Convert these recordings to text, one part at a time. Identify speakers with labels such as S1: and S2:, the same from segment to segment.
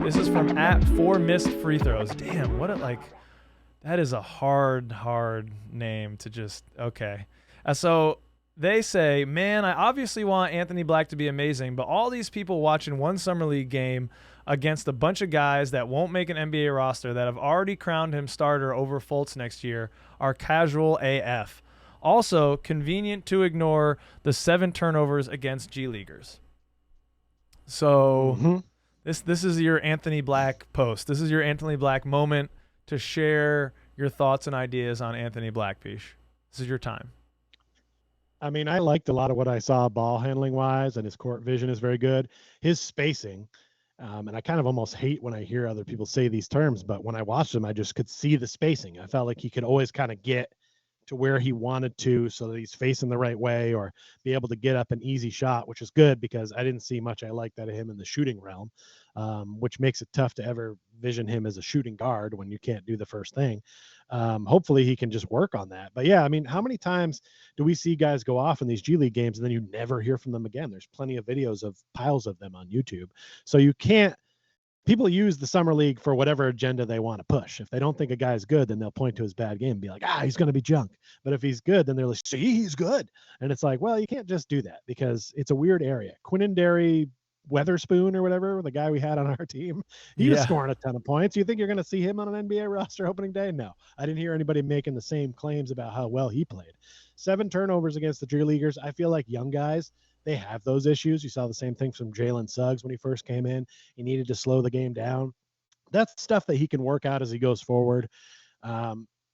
S1: This is from at 4 missed free throws. Damn, that is a hard name to just, okay. So they say, man, I obviously want Anthony Black to be amazing, but all these people watching one summer league game against a bunch of guys that won't make an NBA roster that have already crowned him starter over Fultz next year are casual AF. Also, convenient to ignore the 7 turnovers against G Leaguers. So this is your Anthony Black post. This is your Anthony Black moment to share your thoughts and ideas on Anthony Black, Pish. This is your time.
S2: I mean, I liked a lot of what I saw ball handling wise, and his court vision is very good. His spacing, and I kind of almost hate when I hear other people say these terms, but when I watched him, I just could see the spacing. I felt like he could always kind of get to where he wanted to so that he's facing the right way or be able to get up an easy shot, which is good because I didn't see much I like that of him in the shooting realm, which makes it tough to ever vision him as a shooting guard when you can't do the first thing. Hopefully he can just work on that. But yeah, I mean, how many times do we see guys go off in these G League games and then you never hear from them again? There's plenty of videos of piles of them on YouTube. So you can't, people use the summer league for whatever agenda they want to push. If they don't think a guy's good, then they'll point to his bad game and be like, he's going to be junk. But if he's good, then they're like, see, he's good. And it's like, well, you can't just do that because it's a weird area. Quinnendary Weatherspoon or whatever, the guy we had on our team, he was scoring a ton of points. You think you're going to see him on an NBA roster opening day? No, I didn't hear anybody making the same claims about how well he played. 7 turnovers against the G Leaguers. I feel like young guys, they have those issues. You saw the same thing from Jalen Suggs when he first came in. He needed to slow the game down. That's stuff that he can work out as he goes forward.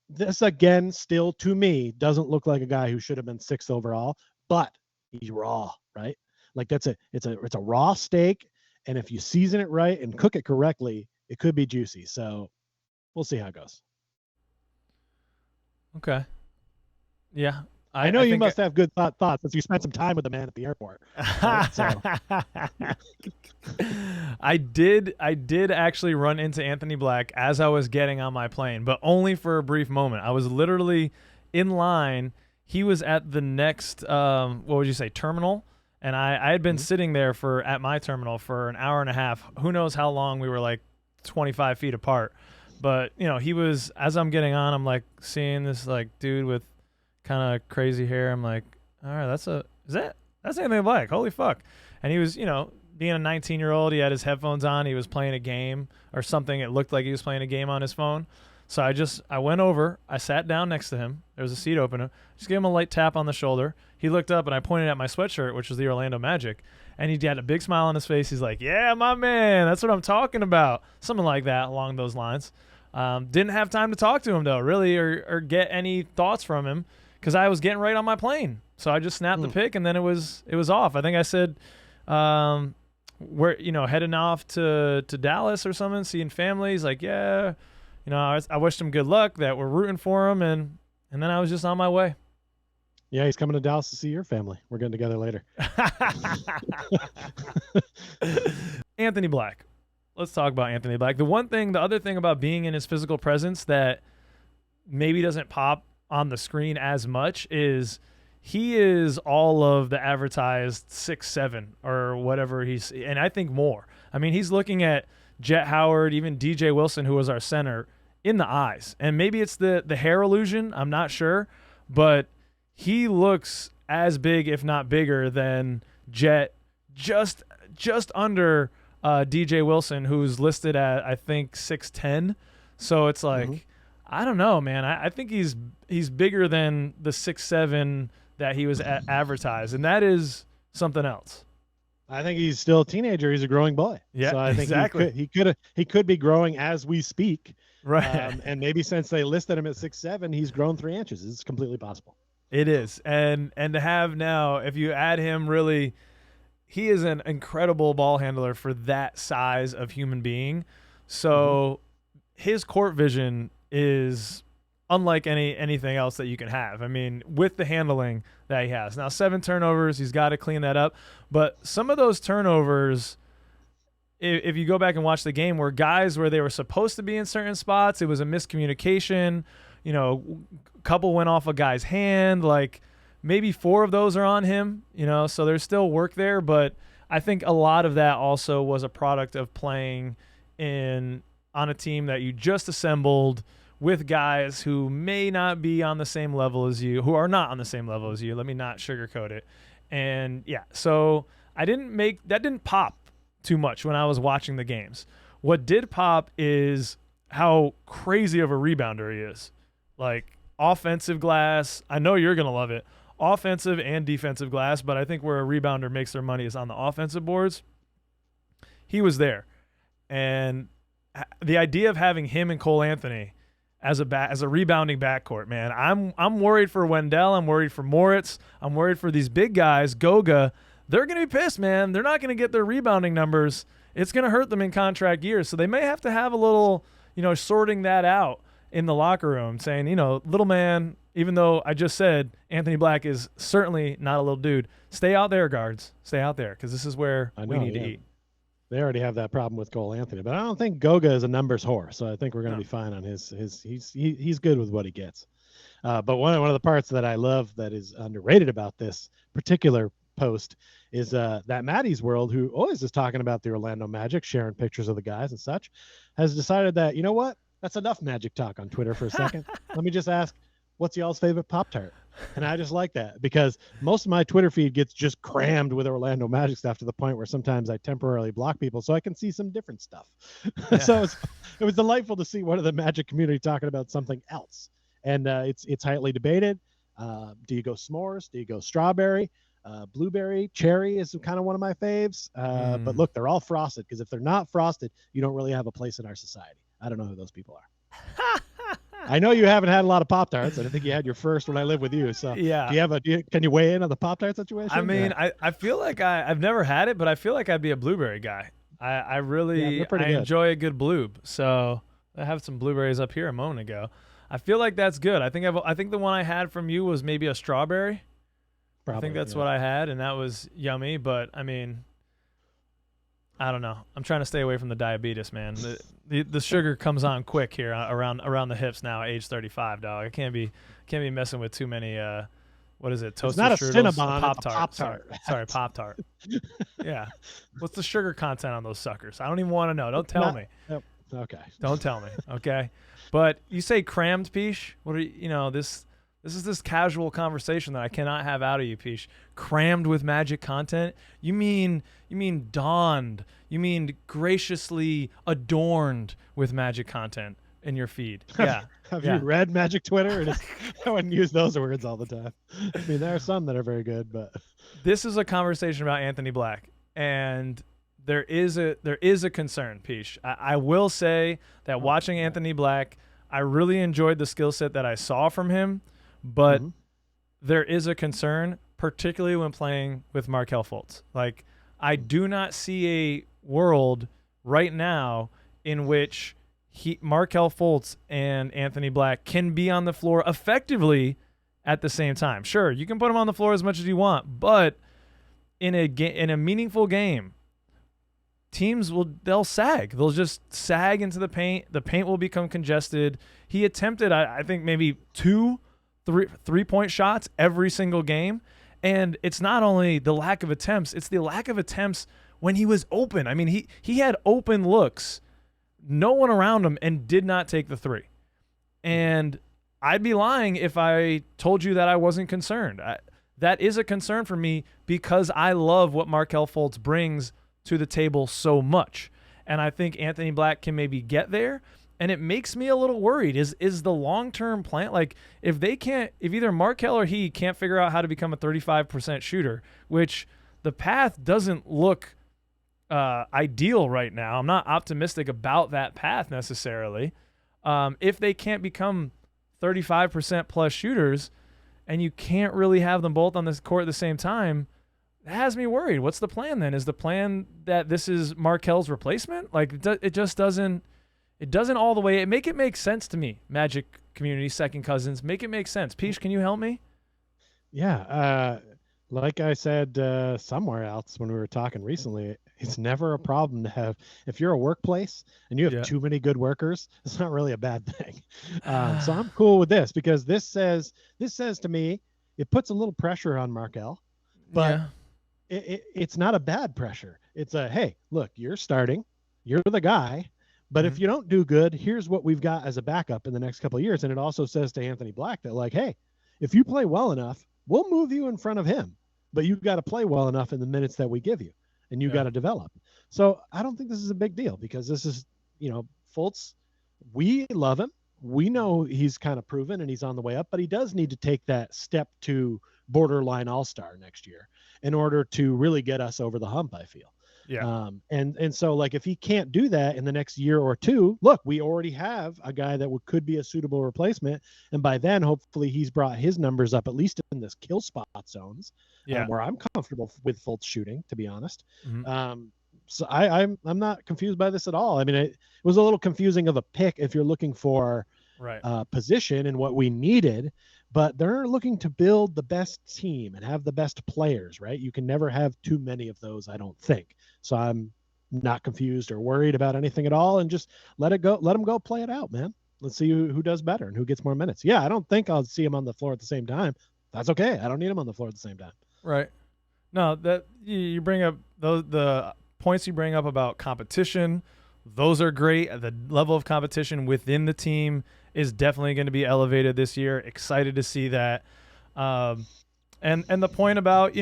S2: This, again, still to me, doesn't look like a guy who should have been 6th overall, but he's raw, right? Like it's a raw steak. And if you season it right and cook it correctly, it could be juicy. So we'll see how it goes.
S1: Okay. Yeah.
S2: I know you must have good thoughts since you spent some time with the man at the airport. Right? So.
S1: I did actually run into Anthony Black as I was getting on my plane, but only for a brief moment. I was literally in line. He was at the next, what would you say, terminal? And I had been sitting there at my terminal for an hour and a half. Who knows how long? We were like 25 feet apart. But, he was, as I'm getting on, I'm like seeing this like dude with kind of crazy hair. I'm like, all right, that's Anthony Black. Holy fuck. And he was, being a 19-year-old, he had his headphones on. He was playing a game or something. It looked like he was playing a game on his phone. So I went over, I sat down next to him. There was a seat open. Just gave him a light tap on the shoulder. He looked up and I pointed at my sweatshirt, which was the Orlando Magic. And he had a big smile on his face. He's like, yeah, my man, that's what I'm talking about. Something like that along those lines. Didn't have time to talk to him though, really, or get any thoughts from him because I was getting right on my plane. So I just snapped the pic and then it was off. I think I said, we're, heading off to Dallas or something, seeing family. He's like, yeah. I wished him good luck, that we're rooting for him, and then I was just on my way.
S2: Yeah, he's coming to Dallas to see your family. We're getting together later.
S1: Anthony Black. Let's talk about Anthony Black. The other thing about being in his physical presence that maybe doesn't pop on the screen as much is he is all of the advertised 6'7" or whatever and I think more. I mean, he's looking at Jet Howard, even DJ Wilson, who was our center, in the eyes. And maybe it's the hair illusion, I'm not sure, but he looks as big, if not bigger, than Jet, just under DJ Wilson, who's listed at, I think, 6'10". So it's like, I don't know, man. I think he's bigger than the 6'7" that he was advertised, and that is something else.
S2: I think he's still a teenager. He's a growing boy.
S1: Yeah,
S2: so I think
S1: exactly.
S2: He could be growing as we speak.
S1: Right.
S2: And maybe since they listed him at 6'7", he's grown 3 inches. It's completely possible.
S1: It is. And to have now, if you add him, really, he is an incredible ball handler for that size of human being. So his court vision is unlike anything else that you can have. I mean, with the handling that he has. Now, 7 turnovers, he's got to clean that up. But some of those turnovers, if you go back and watch the game, were guys where they were supposed to be in certain spots. It was a miscommunication. A couple went off a guy's hand. Like, maybe 4 of those are on him, so there's still work there. But I think a lot of that also was a product of playing on a team that you just assembled with guys who may not be on the same level as you, who are not on the same level as you. Let me not sugarcoat it. And yeah, so that didn't pop too much when I was watching the games. What did pop is how crazy of a rebounder he is. Like offensive glass, I know you're going to love it. Offensive and defensive glass, but I think where a rebounder makes their money is on the offensive boards. He was there. And the idea of having him and Cole Anthony as a rebounding backcourt, man, I'm worried for Wendell. I'm worried for Moritz. I'm worried for these big guys, Goga. They're going to be pissed, man. They're not going to get their rebounding numbers. It's going to hurt them in contract years. So they may have to have a little, sorting that out in the locker room, saying, little man, even though I just said Anthony Black is certainly not a little dude, stay out there, guards. Stay out there, because this is where we need to eat.
S2: They already have that problem with Cole Anthony, but I don't think Goga is a numbers whore, so I think we're going to be fine on he's good with what he gets. But one of the parts that I love that is underrated about this particular post is that Maddie's World, who always is talking about the Orlando Magic, sharing pictures of the guys and such, has decided that, you know what? That's enough Magic talk on Twitter for a second. Let me just ask, what's y'all's favorite Pop-Tart? And I just like that because most of my Twitter feed gets just crammed with Orlando Magic stuff to the point where sometimes I temporarily block people so I can see some different stuff. Yeah. So it was delightful to see one of the Magic community talking about something else. And it's highly debated. Do you go s'mores? Do you go strawberry? Blueberry, cherry is kind of one of my faves. But look, they're all frosted because if they're not frosted, you don't really have a place in our society. I don't know who those people are. I know you haven't had a lot of Pop-Tarts. I think you had your first when I lived with you. So
S1: yeah.
S2: Can you weigh in on the Pop-Tart situation?
S1: I mean, yeah. I feel like I've never had it, but I feel like I'd be a blueberry guy. I enjoy a good bloob. So I have some blueberries up here a moment ago. I feel like that's good. I think the one I had from you was maybe a strawberry. Probably, I think that's what I had, and that was yummy. But I mean, I don't know. I'm trying to stay away from the diabetes, man. The sugar comes on quick here around the hips now, age 35, dog. I can't be messing with too many. What is it? Toaster strudels?
S2: It's not a Cinnabon,
S1: Pop-Tart. Sorry, Pop-Tart. Yeah. What's the sugar content on those suckers? I don't even want to know. Don't tell me.
S2: Yep. Okay.
S1: Don't tell me. Okay. But you say crammed, Pish? What are this is this casual conversation that I cannot have out of you, Pish. Crammed with Magic content? You mean donned? You mean graciously adorned with Magic content in your feed? Yeah.
S2: Have you read Magic Twitter? I wouldn't use those words all the time. I mean, there are some that are very good, but
S1: this is a conversation about Anthony Black, and there is a concern, Pish. I will say that watching Anthony Black, I really enjoyed the skill set that I saw from him, but there is a concern, particularly when playing with Markelle Futlz. Like, I do not see a world right now in which Markelle Futlz and Anthony Black can be on the floor effectively at the same time. Sure, you can put them on the floor as much as you want, but in a meaningful game, teams they'll sag. They'll just sag into the paint. The paint will become congested. He attempted, I think, maybe 2 3-point shots every single game. And it's not only the lack of attempts, it's the lack of attempts when he was open. I mean, he had open looks, no one around him, and did not take the 3. And I'd be lying if I told you that I wasn't concerned. That is a concern for me because I love what Markelle Futlz brings to the table so much. And I think Anthony Black can maybe get there. And it makes me a little worried. Is the long-term plan, like, if either Markelle or he can't figure out how to become a 35% shooter, which the path doesn't look ideal right now. I'm not optimistic about that path necessarily. If they can't become 35% plus shooters and you can't really have them both on this court at the same time, that has me worried. What's the plan then? Is the plan that this is Markelle's replacement? Like, it just doesn't. It doesn't all the way. Make it make sense to me. Magic community, second cousins. Make it make sense. Peach, can you help me?
S2: Yeah. Like I said somewhere else when we were talking recently, it's never a problem to have. If you're a workplace and you have too many good workers, it's not really a bad thing. So I'm cool with this because this says to me, it puts a little pressure on Markelle, but it's not a bad pressure. It's hey, look, you're starting. You're the guy. But if you don't do good, here's what we've got as a backup in the next couple of years. And it also says to Anthony Black that, like, hey, if you play well enough, we'll move you in front of him. But you've got to play well enough in the minutes that we give you, and you got to develop. So I don't think this is a big deal, because this is, Fultz, we love him. We know he's kind of proven and he's on the way up, but he does need to take that step to borderline all-star next year in order to really get us over the hump, I feel.
S1: Yeah.
S2: And so, like, if he can't do that in the next year or two, look, we already have a guy that could be a suitable replacement. And by then, hopefully he's brought his numbers up, at least in this kill spot zones, where I'm comfortable with Fultz shooting, to be honest. So I'm not confused by this at all. I mean, it was a little confusing of a pick if you're looking for position and what we needed, but they're looking to build the best team and have the best players, right? You can never have too many of those, I don't think. So I'm not confused or worried about anything at all, and just let it go. Let them go play it out, man. Let's see who does better and who gets more minutes. Yeah, I don't think I'll see him on the floor at the same time. That's okay. I don't need him on the floor at the same time.
S1: Right. No, that you bring up the points you bring up about competition. Those are great. The level of competition within the team is definitely going to be elevated this year. Excited to see that. And the point about,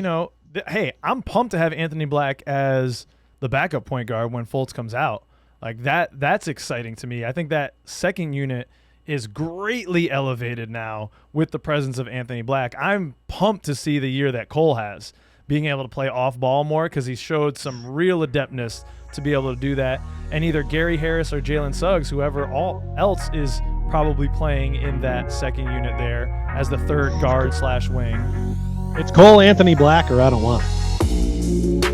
S1: hey, I'm pumped to have Anthony Black as the backup point guard when Fultz comes out. Like that's exciting to me. I think that second unit is greatly elevated now with the presence of Anthony Black. I'm pumped to see the year that Cole has, being able to play off ball more, because he showed some real adeptness to be able to do that. And either Gary Harris or Jalen Suggs, whoever else is probably playing in that second unit there as the third guard /wing.
S2: It's Cole, Anthony Black, or I don't want it.